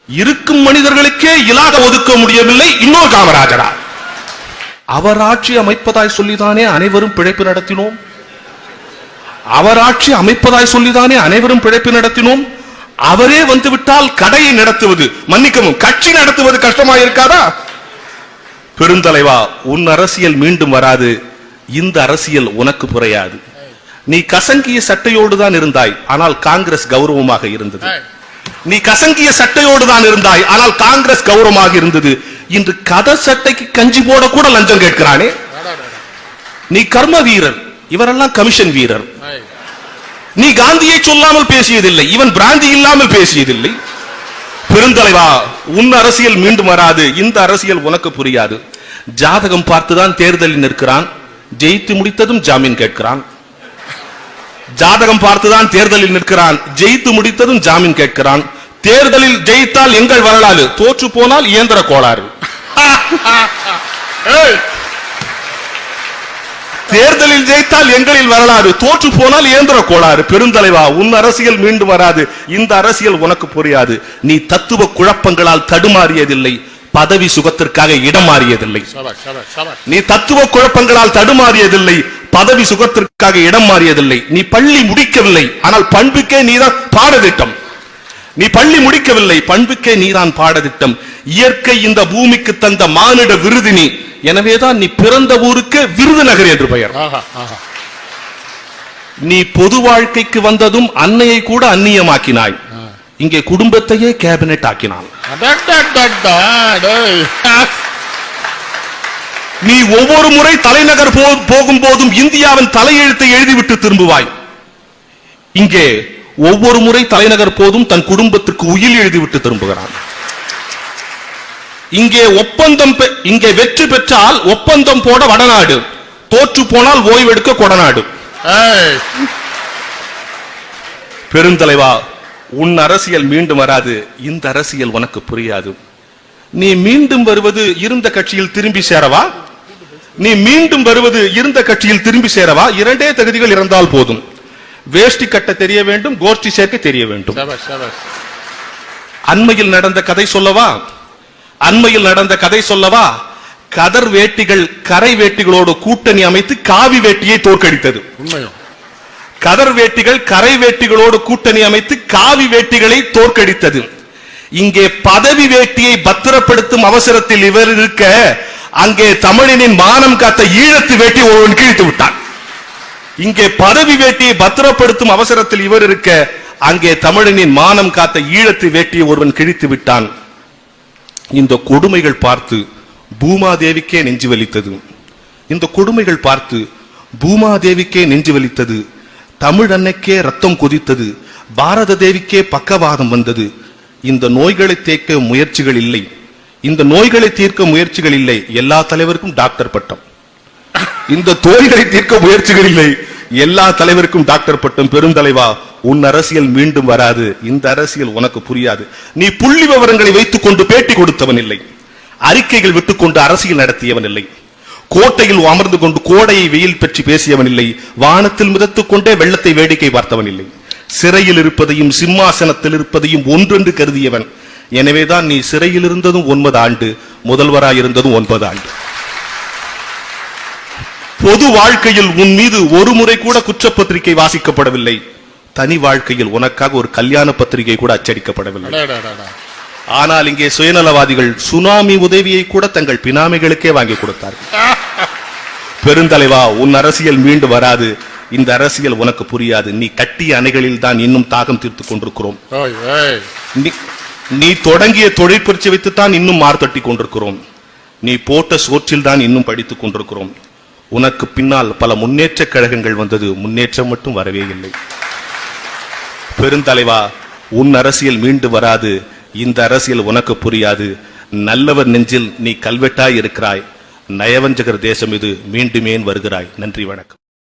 இருக்கும் மனிதர்களுக்கே இலாக ஒதுக்க முடியவில்லை. இன்னொரு காமராஜரா? அவர் ஆட்சி அமைப்பதாய் சொல்லிதானே அனைவரும் பிழைப்பு நடத்தினோம். அவர் ஆட்சி அமைப்பதாய் சொல்லிதானே அனைவரும் பிழைப்பு நடத்தினோம். அவரே வந்துவிட்டால் கடையை நடத்துவது, மன்னிக்கவும், கட்சி நடத்துவது கஷ்டமாக இருக்காதா? பெருந்தலைவா, உன் அரசியல் மீண்டும் வராது. இந்த அரசியல் உனக்கு புரியாது. நீ கசங்கிய சட்டையோடு தான் இருந்தாய், ஆனால் காங்கிரஸ் கௌரவமாக இருந்தது. நீ கசங்கிய சட்டையோடு தான் இருந்தாய், ஆனால் காங்கிரஸ் கௌரவமாக இருந்தது. இன்று கதை சட்டைக்கு கஞ்சி போட கூட லஞ்சம் கேட்கிறானே. நீ கர்ம வீரர், இவரெல்லாம் கமிஷன் வீரர். நீ காந்தியை சொல்லாமல் பேசியதில்லை, இவன் பிராந்தி இல்லாமல் பேசியதில்லை. பெருந்தலைவா, உன் அரசியல் மீண்டும் வராது. இந்த அரசியல் உனக்கு புரியாது. ஜாதகம் பார்த்துதான் தேர்தலில் நிற்கிறான், ஜெயித்து முடித்ததும் ஜாமீன் கேட்கிறான். ஜாதகம் பார்த்துதான் தேர்தலில் நிற்கிறான், ஜெயித்து முடித்ததும் ஜாமீன் கேட்கிறான். தேர்தலில் ஜெயித்தால் எங்கள் வரலாறு, தோற்று போனால் இயந்திர கோளாறு. தேர்தலில் ஜெயித்தால் எங்களில் வரலாறு, தோற்று போனால் இயந்திர கோளாறு. பெருந்தலைவா, உன் அரசியல் மீண்டும் வராது. இந்த அரசியல் உனக்கு புரியாது. நீ தத்துவ குழப்பங்களால் தடுமாறியதில்லை, பதவி சுகத்திற்காக இடம் மாறியதில்லை. நீ தத்துவ குழப்பங்களால் தடுமாறியதில்லை, பதவி சுகத்திற்காக இடம் மாறியதில்லை. நீ பள்ளி முடிக்கவில்லை, ஆனால் பண்புக்கே நீதான் பாடத்திட்டம். நீ பள்ளி முடிக்கவில்லை, பண்புக்கே நீதான் பாடத்திட்டம். இயற்கை இந்த பூமிக்கு தந்த மானிட விருதினி. எனவேதான் நீ பிறந்த ஊருக்கு விருதுநகர் என்று பெயர். நீ பொது வாழ்க்கைக்கு வந்ததும் அன்னையை கூட அந்நியமாக்கினாய். இங்கே குடும்பத்தையே கேபினெட் ஆக்கினான். நீ ஒவ்வொரு முறை தலைநகர் போகும் போதும் இந்தியாவின் தலையெழுத்தை எழுதிவிட்டு திரும்புவாய். இங்கே ஒவ்வொரு முறை தலைநகர் போதும் தன் குடும்பத்திற்கு உயில் எழுதிவிட்டு திரும்புகிறான். இங்கே ஒப்பந்தம், இங்கே வெற்றி பெற்றால் ஒப்பந்தம் போட வடநாடு, தோற்று போனால் ஓய்வெடுக்க கொடநாடு. பெருந்தலைவா, உன் அரசியல் மீண்டும் வராது. இந்த அரசியல் உனக்கு புரியாது. நீ மீண்டும் வருவது இருந்த கட்சியில் திரும்பி சேரவா? நீ மீண்டும் வருவது இருந்த கட்சியில் திரும்பி சேரவா? இரண்டே தகுதிகள் இருந்தால் போதும். வேஷ்டி கட்ட தெரிய வேண்டும், கோஷ்டி சேர்க்க தெரிய வேண்டும். அண்மையில் நடந்த கதை சொல்லவா? அண்மையில் நடந்த கதை சொல்லவா? கதர் வேட்டிகள் கரை வேட்டிகளோடு கூட்டணி அமைத்து காவி வேட்டியை தோற்கடித்தது. கதர் வேட்டிகள் கரை வேட்டிகளோடு கூட்டணி அமைத்து காவி வேட்டிகளை தோற்கடித்தது. இங்கே பதவி வேட்டியை பத்திரப்படுத்தும் அவசரத்தில் இவர் இருக்க, அங்கே தமிழனின் மானம் காத்த ஈழத்து வேட்டி ஒருவன் கிழித்து விட்டான். இங்கே பதவி வேட்டியை பத்திரப்படுத்தும் அவசரத்தில் இவர் இருக்க, அங்கே தமிழனின் மானம் காத்த ஈழத்து வேட்டியை ஒருவன் கிழித்து விட்டான். இந்த கொடுமைகள் பார்த்து பூமாதேவிக்கே நெஞ்சு வலித்தது. இந்த கொடுமைகள் பார்த்து பூமாதேவிக்கே நெஞ்சு வலித்தது. தமிழ் அன்னைக்கே ரத்தம் கொதித்தது. பாரத தேவிக்கே பக்கவாதம் வந்தது. இந்த நோய்களை தீர்க்க முயற்சிகள் இல்லை, இந்த நோய்களை தீர்க்க முயற்சிகள் இல்லை. எல்லா தலைவருக்கும் டாக்டர் பட்டம். இந்த நோய்களை தீர்க்க முயற்சிகள் இல்லை, எல்லா தலைவருக்கும் டாக்டர் பட்டம். பெருந்தலைவா, உன் அரசியல் மீண்டும் வராது. இந்த அரசியல் உனக்கு புரியாது. நீ புள்ளி விவரங்களை வைத்துக் கொண்டு பேட்டி கொடுத்தவன் இல்லை, அறிக்கைகள் விட்டுக்கொண்டு அரசியல் நடத்தியவன் இல்லை, கோட்டையில் அமர்ந்து கொண்டு கோடையை வெயில் பற்றி பேசியவன் இல்லை, வானத்தில் மிதத்துக் கொண்டே வெள்ளத்தை வேடிக்கை பார்த்தவன் இல்லை, சிறையில் இருப்பதையும் சிம்மாசனத்தில் இருப்பதையும் ஒன்றென்று கருதியவன். எனவேதான் நீ சிறையில் இருந்ததும் 9 ஆண்டு, முதல்வராயிருந்ததும் 9 ஆண்டு. பொது வாழ்க்கையில் உன் மீது ஒரு முறை கூட குற்றப்பத்திரிகை வாசிக்கப்படவில்லை. தனி வாழ்க்கையில் உனக்காக ஒரு கல்யாண பத்திரிகை கூட அச்சடிக்கப்படவில்லை. ஆனால் இங்கே சுயநலவாதிகள் சுனாமி உதவியை கூட தங்கள் பினாமிகளுக்கே வாங்கி கொடுத்தார்கள். பெருந்தலைவா, உன் அரசியல் மீண்டும் வராது. இந்த அரசியல் உனக்கு புரியாது. நீ கட்டிய அணைகளில் தான் இன்னும் தாகம் தீர்த்துக் கொண்டிருக்கிறோம். நீ தொடங்கிய தொழிற்பயிற்சி வைத்துத்தான் இன்னும் மார்த்தட்டி கொண்டிருக்கிறோம். நீ போட்ட சோற்றில் தான் இன்னும் படித்துக் கொண்டிருக்கிறோம். உனக்கு பின்னால் பல முன்னேற்ற கழகங்கள் வந்தது, முன்னேற்றம் மட்டும் வரவே இல்லை. பெருந்தலைவா, உன் அரசியல் மீண்டு வராது. இந்த அரசியல் உனக்கு புரியாது. நல்லவர் நெஞ்சில் நீ கல்வெட்டாய் இருக்கிறாய். நயவஞ்சகர் தேசம் இது, மீண்டுமேன் வருகிறாய். நன்றி, வணக்கம்.